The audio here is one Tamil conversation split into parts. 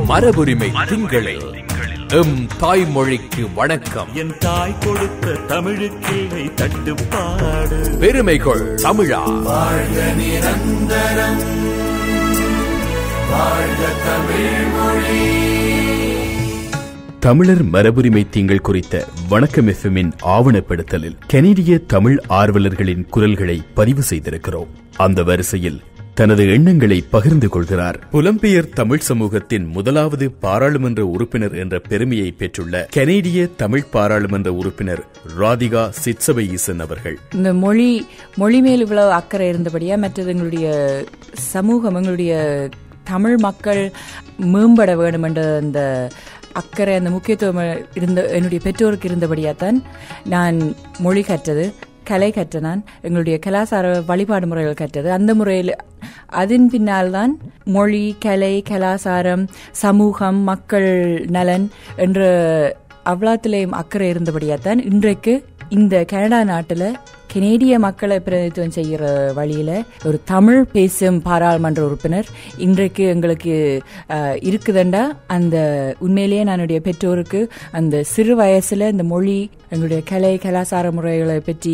மரபுரிமை திங்களில் எம் தாய்மொழிக்கு வணக்கம். என் தாய் கொடுத்த தமிழுக்கு தட்டுப்பாடு. பெருமைகள் தமிழா. வாழ்க நிரந்தரம், வாழ்க தமிழ் மொழி. தமிழர் மரபுரிமை திங்கள் குறித்த வணக்கம் எஃப்எம்மின் ஆவணப்படுத்தலில் கனேடிய தமிழ் ஆர்வலர்களின் குரல்களை பதிவு செய்திருக்கிறோம். அந்த வரிசையில் தனது எண்ணங்களை பகிர்ந்து கொள்கிறார் புலம்பெயர் தமிழ் சமூகத்தின் முதலாவது பாராளுமன்ற உறுப்பினர் என்ற பெருமையை பெற்றுள்ள கனேடிய தமிழ் பாராளுமன்ற உறுப்பினர் ராதிகா சிட்சபையீசன் அவர்கள். இந்த மொழி மேல் இவ்வளவு அக்கறை இருந்தபடியா, மற்றது எங்களுடைய சமூகம், எங்களுடைய தமிழ் மக்கள் மேம்பட வேண்டும் என்ற அந்த அக்கறை, அந்த முக்கியத்துவம் என்னுடைய பெற்றோருக்கு இருந்தபடியாத்தான் நான் மொழி கற்றது, கலை கற்ற, நான் எங்களுடைய கலாச்சார வழிபாடு முறைகள் கற்றது. அந்த முறையில் அதன் பின்னால் தான் மொழி, கலை, கலாச்சாரம், சமூகம், மக்கள் நலன் என்ற அவ்வளத்திலேயும் அக்கறை இருந்தபடியாத்தான் இன்றைக்கு இந்த கனடா நாட்டில் கனேடிய மக்களை பிரதிநிதித்துவம் செய்கிற வழியில ஒரு தமிழ் பேசும் பாராளுமன்ற உறுப்பினர் இன்றைக்கு எங்களுக்கு இருக்குதுண்டா. அந்த உண்மையிலேயே என்னுடைய பெற்றோருக்கு அந்த சிறு வயசுல இந்த மொழி, எங்களுடைய கலை, கலாச்சார முறைகளை பற்றி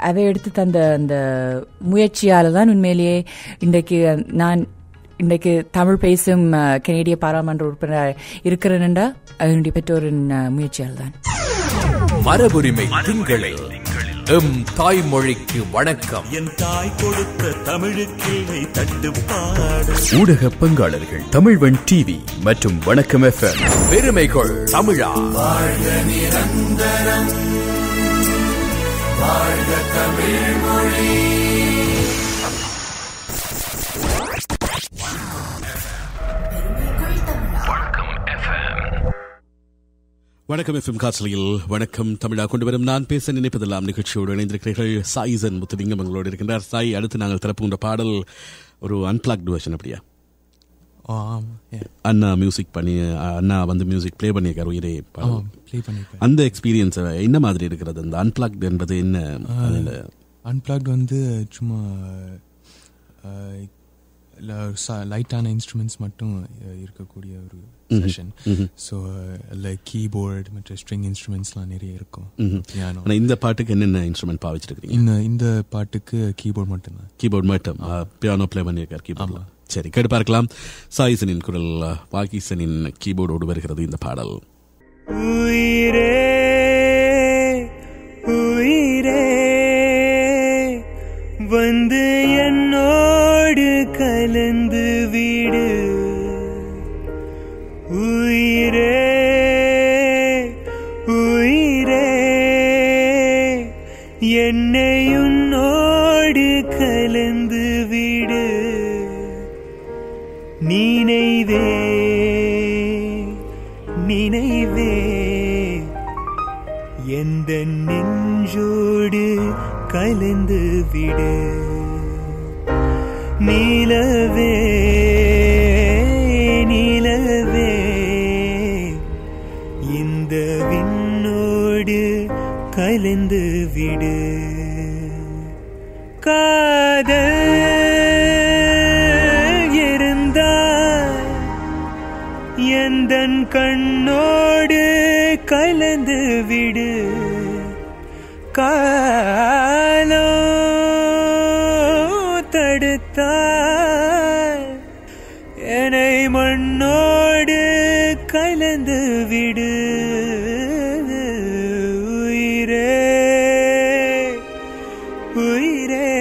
அவை எடுத்து தந்த அந்த முயற்சியால தான் உண்மையிலேயே இன்றைக்கு தமிழ் பேசும் கனேடிய பாராளுமன்ற உறுப்பினர் இருக்கிறேன்டா என்னுடைய பெற்றோரின் முயற்சியால் தான். மரபுரிமை திங்களில் எம் தாய்மொழிக்கு வணக்கம். என் தாய் கொடுத்த தமிழுக்கு தட்டுப்பாடு. ஊடக பங்காளர்கள் தமிழ்வன் டிவி மற்றும் வணக்கம் எஃப்எம். பெருமைகள் தமிழா. வாழ்க நிரந்தரம், வாழ்க தமிழ் மொழி. வணக்கம் எஃப்எம் காற்றலையில் வணக்கம் தமிழா கொண்டு வரும் நான் பேச நினைப்பதெல்லாம் நிகழ்ச்சியோடு இணைந்திருக்கிறீர்கள். சாயிசன் முத்துலிங்கம் எங்களோடு இருக்கின்றார். சாய், அடுத்து நாங்கள் திறப்புகின்ற பாடல் ஒரு அன்பிளாக்டு வெர்ஷன். அப்படியா? அண்ணா மியூசிக் பண்ணி, அண்ணா வந்து மியூசிக் பிளே பண்ணியிருக்கார். உயிரே அந்த எக்ஸ்பீரியன்ஸ் என்ன மாதிரி இருக்கிறது? அந்த அன்பிளாக்டு என்பது என்ன? அன்பிளாக்டு வந்து சும்மா லைட்டான இன்ஸ்ட்ருமெண்ட்ஸ் மட்டும் இருக்கக்கூடிய ஒரு செஷன். ஸோ லைக் கீபோர்டு மற்ற ஸ்ட்ரிங் இன்ஸ்ட்ருமெண்ட்ஸ்லாம் நிறைய இருக்கும். ஆனால் இந்த பாட்டுக்கு என்னென்ன இன்ஸ்ட்ருமெண்ட் பாவிச்சிருக்கீங்க? இந்த பாட்டுக்கு கீபோர்டு மட்டும்தான். கீபோர்டு மட்டும், பியானோ பிளே பண்ணியிருக்கார் கீபோர்ட்ல. சரி, கேட்டு பார்க்கலாம். சாயிசனின் குரல், வாகிசனின் கீபோர்டோடு வருகிறது இந்த பாடல். உயிரே உயிரே வந்து என்னோடு கலந்து விடு. உயிரே உயிரே என்னை உன்னோடு கலந்து விடு. நினைவே நினைவே எந்த நெஞ்சோடு கலந்து விடு. நிலவே நிலவே இந்த விண்ணோடு கலந்து விடு. காதல் இருந்தால் எந்தன் கண்ணோடு கலந்து விடு. காலோ தடுத்தால் என்னை மண்ணோடு கலந்து விடு. உயிரே உயிரே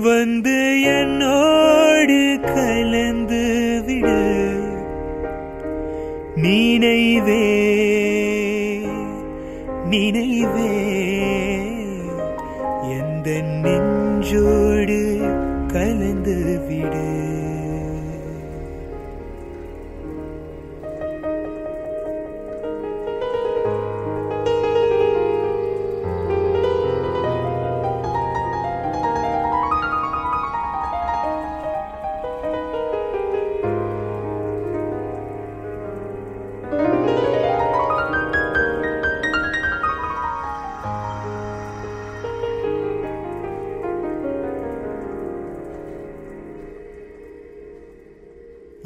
வந்து என்னோடு கலந்து விடு. நினைவே நினைவே எந்த நெஞ்சோடு கலந்து விடு.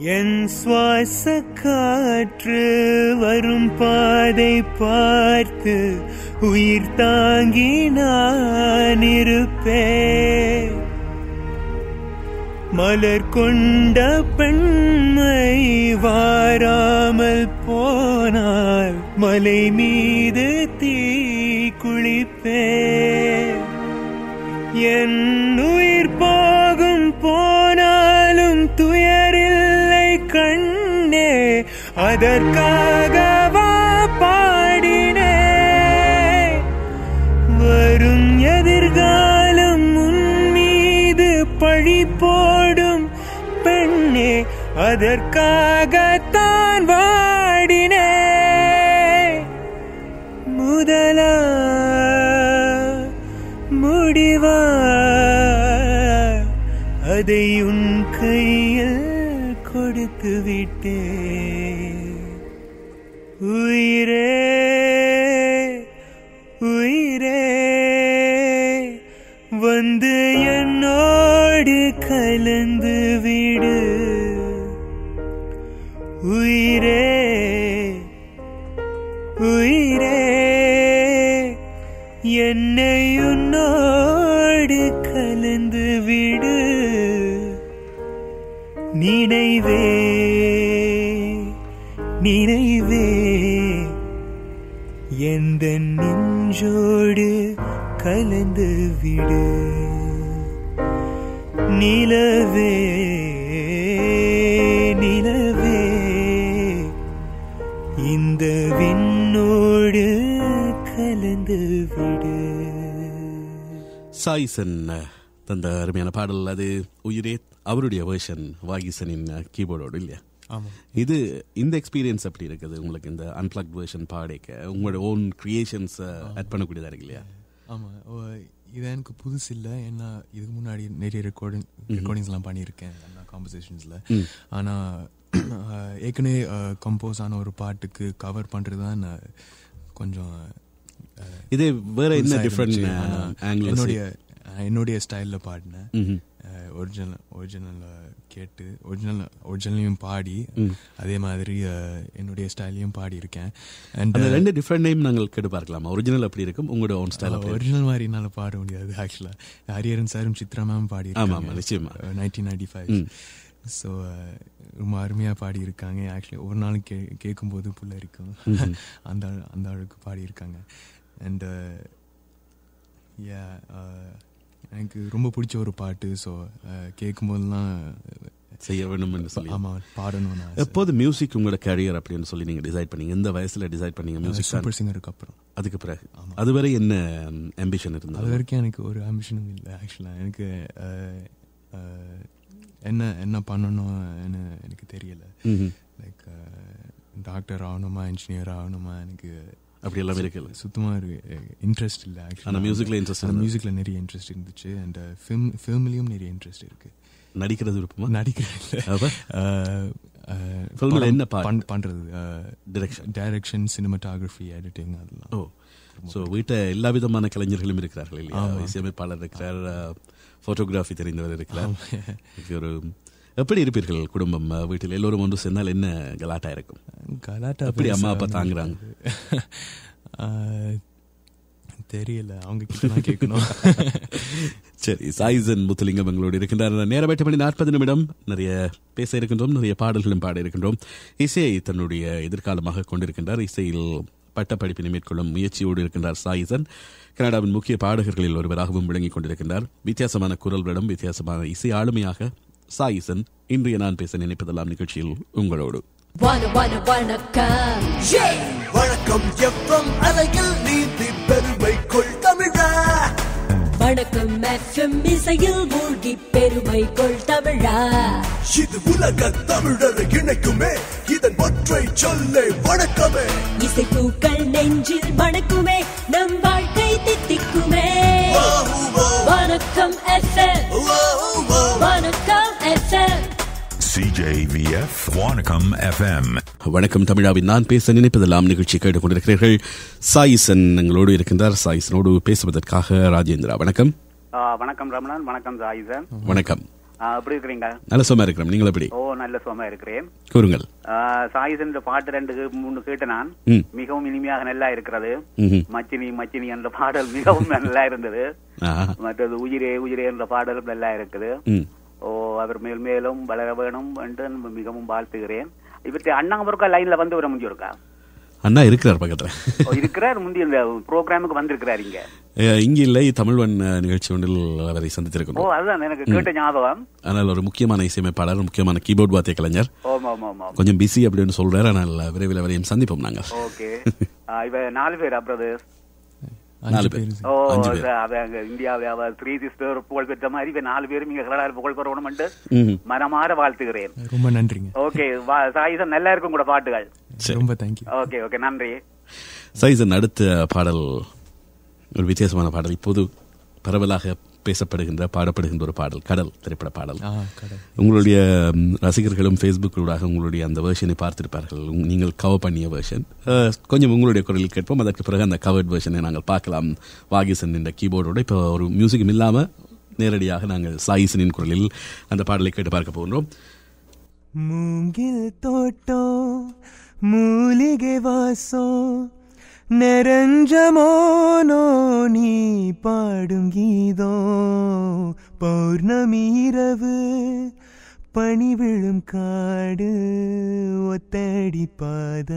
என் சுவாச காற்று வரும் பாதை பார்த்து உயிர் தாங்கி நான் இருப்பேன். மலர் கொண்ட பெண்மை வாராமல் போனால் மலை மீது தீ குளிப்பேன். என் உயிர் போகும் போனாலும் துயரில்லை கண்ணே, அதற்காகவா பாடினே. வரும் எதிர்காலம் உன் மீது பழி போடும் பெண்ணே, அதற்காகத்தான் வாடினே. முதலா முடிவா அதை உன் கையில் கொடுத்து விட்டே. உயிரே உயிரே வந்து என்னோடு கலந்து விடு. உயிரே உயிரே என்னை உன்னோடு கலந்து விடு. நினைவே நினைவே எந்த நெஞ்சோடு கலந்து விடு. நிலவே நிலவே இந்த விண்ணோடு கலந்து விடு. சாயிசன் தந்த அருமையான பாடல் அது உயிரே, அவருடைய வேர்ஷன் வாகிசனின் கீபோர்டோடு இல்லையா? இது இந்த எக்ஸ்பீரியன்ஸ் எப்படி இருக்குது உங்களுக்கு? இந்த அன்பிளக்ட் வேர்ஷன் பாடைக்க உங்களோட ஓன் கிரியேஷன்ஸ் ஆட் பண்ணக்கூடியதா இருக்கு இல்லையா? ஆமாம், இது எனக்கு புதுசு இல்லை. ஏன்னா இதுக்கு முன்னாடி நிறைய ரெக்கார்டிங்ஸ்லாம் பண்ணியிருக்கேன் காம்போசிஷன்ஸில். ஆனால் ஏற்கனவே கம்போஸ் ஆன ஒரு பாட்டுக்கு கவர் பண்ணுறது தான் கொஞ்சம் இது வேற என்ன டிஃப்ரெண்ட் என்னுடைய ஸ்டைலில் பாடினேன். ஒரிஜினல் கேட்டு ஒரிஜினலையும் பாடி அதே மாதிரி என்னுடைய ஸ்டைலையும் பாடி இருக்கேன். அண்ட் ரெண்டு டிஃப்ரெண்ட் நேம் நாங்கள் கேட்டு பார்க்கலாமா? ஒரிஜினல் அப்படி இருக்கும், உங்களோட ஓன் ஸ்டைல். ஒரிஜினல் மாதிரி என்னால் பாட முடியாது ஆக்சுவலாக. ஹரியரன் சாரும் சித்ரா மேம் பாடி நிச்சயமா 1995. ஸோ ரொம்ப அருமையாக பாடியிருக்காங்க. ஆக்சுவலி ஒரு நாள் கேட்கும்போது புள்ள இருக்கும் அந்த அளவுக்கு பாடியிருக்காங்க. அண்ட் எனக்கு ரொம்ப பிடிச்ச ஒரு பாட்டு. ஸோ கேட்கும்போதெல்லாம் செய்ய வேணும்னு சொல்லி ஆமாம் பாடணும். எப்போது மியூசிக் உங்களோட கேரியர் அப்படின்னு சொல்லி நீங்கள் டிசைட் பண்ணீங்க? எந்த வயசில் டிசைட் பண்ணீங்க மியூசிக்? சூப்பர் சிங்கருக்கு அப்புறம். அதுக்கு பிறகு அதுவரை என்ன ஆம்பிஷன் இருந்தது? அது வரைக்கும் எனக்கு ஒரு ஆம்பிஷனும் இல்லை ஆக்சுவலாக. எனக்கு என்ன பண்ணணும்னு எனக்கு தெரியல. லைக் டாக்டர் ஆகணுமா இன்ஜினியர் ஆகணுமா எனக்கு அப்படி எல்லாமே இருக்குல்ல, சுத்தமாக இன்ட்ரெஸ்ட் இல்லை ஆக்சுவலாக. மியூசிக்கில் நிறைய இன்ட்ரெஸ்ட் இருந்துச்சு. அண்ட் ஃபிலிம்லேயும் நிறைய இன்ட்ரெஸ்ட் இருக்குது. நடிக்கிறது விருப்பமா? நடிக்கிறது என்ன பண்ணுறது, டைரக்ஷன், சினிமாட்டோகிராஃபி, எடிட்டிங் அதெல்லாம். ஓ, ஸோ வீட்டை எல்லா விதமான கலைஞர்களும் இருக்கிறார்கள் இல்லையா? இசையமைப்பாளர் இருக்கிறார், ஃபோட்டோகிராஃபி தெரிந்தவர் இருக்கிறார். ஒரு எப்படி இருப்பீர்கள் குடும்பம்? வீட்டில் எல்லோரும் ஒன்று சேர்ந்தால் என்ன கலாட்டா இருக்கும்? கலாட்டா அப்படி அம்மா அப்பா தாங்குறாங்க? தெரியல, அவங்க கிட்ட கேட்கணும். சரி, சாயிசன் முத்துலிங்கம் எங்களோடு இருக்கின்றார். நேரம் 8 மணி 40 நிமிடம். நிறைய பேச இருக்கின்றோம், நிறைய பாடல்களும் பாட இருக்கின்றோம். இசையை தன்னுடைய எதிர்காலமாக கொண்டிருக்கின்றார். இசையில் பட்டப்படிப்பினை மேற்கொள்ளும் முயற்சியோடு இருக்கின்றார் சாயிசன். கனடாவின் முக்கிய பாடகர்களில் ஒருவராகவும் விளங்கிக் கொண்டிருக்கின்றார். வித்தியாசமான குரல்களிடம் வித்தியாசமான இசை ஆளுமையாக சாயிசன் இன்றைய நான் பேச நினைப்பதெல்லாம் நிகழ்ச்சியில் உங்களோடு. வணக்கம் எஃப்எம் அலையில் நீதி பெருமை கொள் தமிழா. வணக்கம் எஃப்எம் இசையில் மூழ்கி பெருமை கொள் தமிழா. இது உலக தமிழரை இணைக்குமே இதன் ஒற்றை சொல்லே வணக்கமே. இசை பூக்கள் நெஞ்சில் வணக்குமே, நம் வாழ்க்கை தித்திக்குமே. வணக்கம் எஃப்எம், வணக்கம் எஃப்எம். CJVF வணக்கம் FM. வணக்கம் தமிழாவின் நான் பேச நினைப்பதெல்லாம் நிகழ்ச்சி கேட்டுக் கொண்டிருக்கிறீர்கள். சாயிசன் எங்களோடு இருக்கின்றார். சாயிசனோடு பேசுவதற்காக ராஜேந்திரா. வணக்கம். வணக்கம் ரமணன். வணக்கம் சாயிசன். வணக்கம். எப்படி இருக்கிறீங்க? நல்ல சும்மா இருக்கிறேன். நீங்கள் எப்படி? ஓ, நல்ல சும்மா இருக்கிறேன். கூறுங்கள். சாயிசன் பாட்டு 2 கேட்டு நான் மிகவும் இனிமையாக நல்லா இருக்கிறது. மச்சினி மச்சினி என்ற பாடல் மிகவும் நல்லா இருந்தது. மற்றது உயிரே உயிரே என்ற பாடலும் நல்லா இருக்குது. ஓ, அவர் மேல் மேலும் வளர வேணும் என்று மிகவும் வாழ்த்துகிறேன். இவற்றை அண்ணாமருக்கா லைன்ல வந்து வர முடிஞ்சிருக்கா? அண்ணா இருக்கிறார் பக்கத்துல. இருக்கிறார். முந்தைய இந்த ப்ரோக்ராமுக்கு வந்திருக்கிறார். இங்க இல்லை, தமிழ்வன் நிகழ்ச்சி ஒன்றில் அவரை சந்தித்திருக்கிறோம். ஓ, அதுதான் எனக்கு கேட்ட ஞாபகம். ஆனால் ஒரு முக்கியமான இசையமைப்பாளர், முக்கியமான கீபோர்ட் வாத்திய கலைஞர். கொஞ்சம் பிஸி அப்படின்னு சொல்றாரு. ஆனால் விரைவில் அவரையும் சந்திப்போம் நாங்கள். ஓகே. இவ 4 பேர் பிரதர்ஸ். 4 பேர். ஓ, இந்தியாவை 3 சிஸ்டர் புகழ் பெற்ற மாதிரி இவ 4 பேரும் இங்க கடலால் புகழ் பெறணும் என்று மனமாற வாழ்த்துகிறேன். ரொம்ப நன்றிங்க. ஓகே, சாயிசன் நல்லா இருக்கும் கூட பாட்டுகள். ரொம்ப தேங்க்யூ. ஓகே ஓகே, நன்றி. சாயிசன், அடுத்த பாடல் ஒரு வித்தியாசமான பாடல். இப்போது பரவலாக பேசப்படுகின்ற பாடப்படுகின்ற ஒரு பாடல், கடல் திரைப்பட பாடல். உங்களுடைய ரசிகர்களும் ஃபேஸ்புக்கிலூடாக உங்களுடைய அந்த வெர்ஷனை பார்த்திருப்பார்கள். நீங்கள் கவர் பண்ணிய வெர்ஷன் கொஞ்சம் உங்களுடைய குரலில் கேட்போம். அதற்கு பிறகு அந்த கவர்ட் வெர்ஷனை நாங்கள் பார்க்கலாம். வாகிசன் என்ற கீபோர்டோட இப்போ ஒரு மியூசிக்கும் இல்லாமல் நேரடியாக நாங்கள் சாயிசனின் குரலில் அந்த பாடலை கேட்டு பார்க்க போகிறோம். மூங்கில் தோட்டம் மூலிகை வாசம் நெரஞ்சமோனோ நீ பாடும் கீதம் பௌர்ணமி இரவு பனி விழும் காடு ஒத்தடி பாத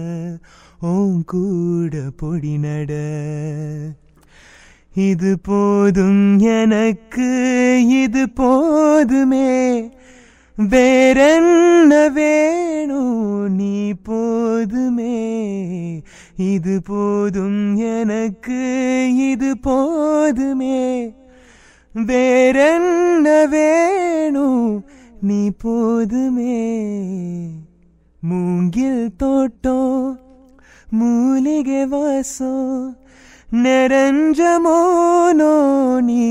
ஓம் கூட பொடி நட இது போதும் எனக்கு இது போதுமே வேறென்ன வேணும் நீ போதுமே இது போதும் எனக்கு இது போதுமே வேறென்ன வேணும் நீ போதுமே மூங்கில் தோட்டம் மூலிகை வாசம் நெரஞ்சமோனோ நீ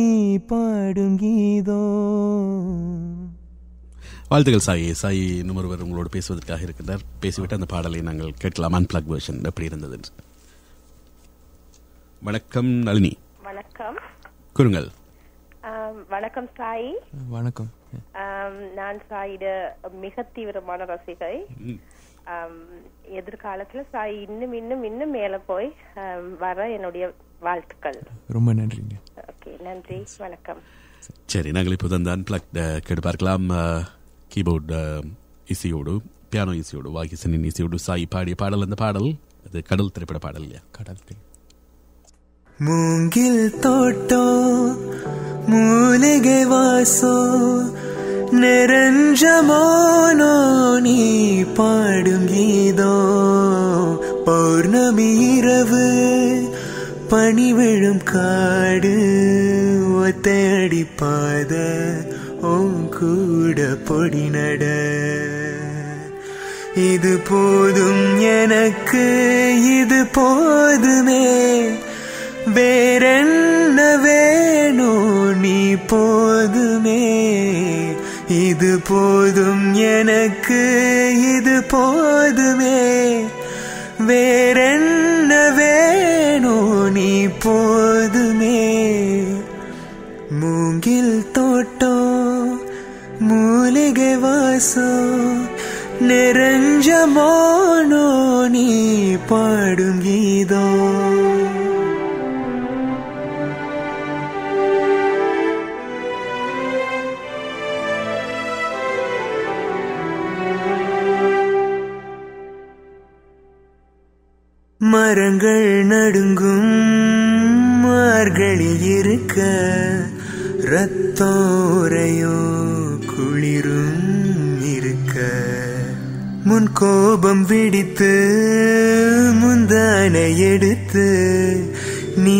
பாடும் கீதம். வாழ்த்துக்கள் சாயி. சாயி இன்னும் ஒருவர் உங்களோடு பேசுவதற்காக இருக்கின்றார். பேசிவிட்டு அந்த பாடலை நாங்கள் கேட்கலாம். அன்பிளக் வெர்ஷன் எப்படி இருந்தது? வணக்கம் நளினி. வணக்கம். கூறுங்கள். வணக்கம் சாயி. வணக்கம். நான் சாயிட மிக தீவிரமான ரசிகை. எதிர்காலத்துல சாய் இன்னும் இன்னும் இன்னும் மேல போய் வர என்னுடைய வாழ்த்துக்கள். ரொம்ப நன்றிங்க. ஓகே, நன்றி, வணக்கம். சரி, நாங்கள் இப்போது அந்த அன்பிளக் கேட்டு பார்க்கலாம். கீபோர்ட் இசையோடு, பியானோ இசையோடு, வாகிசனின் இசையோடு சாய் பாடிய பாடல். அந்த பாடல் அது கடல் திரைப்பட பாடல் இல்லையா? கடல். மூங்கில் தோட்டம் மூலிகை வாசம் நெரஞ்சமோனோ நீ பாடும் கீதம் பௌர்ணமி இரவு பனி விழும் காடு ஒத்தடி பாத ஓம் கூட பொடி நட இது போதும் எனக்கு இது போதுமே வேறென்ன வேணும் நீ போதுமே இது போதும் எனக்கு இது போதுமே வேறென்ன வேணும் நீ போதுமே மூங்கில் தோட்டம் மூலிகை வாசம் நெரஞ்சமோனோ நீ பாடும் கீதம். மரங்கள் நடுங்கும் மார்கழி இருக்க ரத்தோரையோ குளிரும் இருக்க முன் கோபம் விடித்து முந்தானை எடுத்து நீ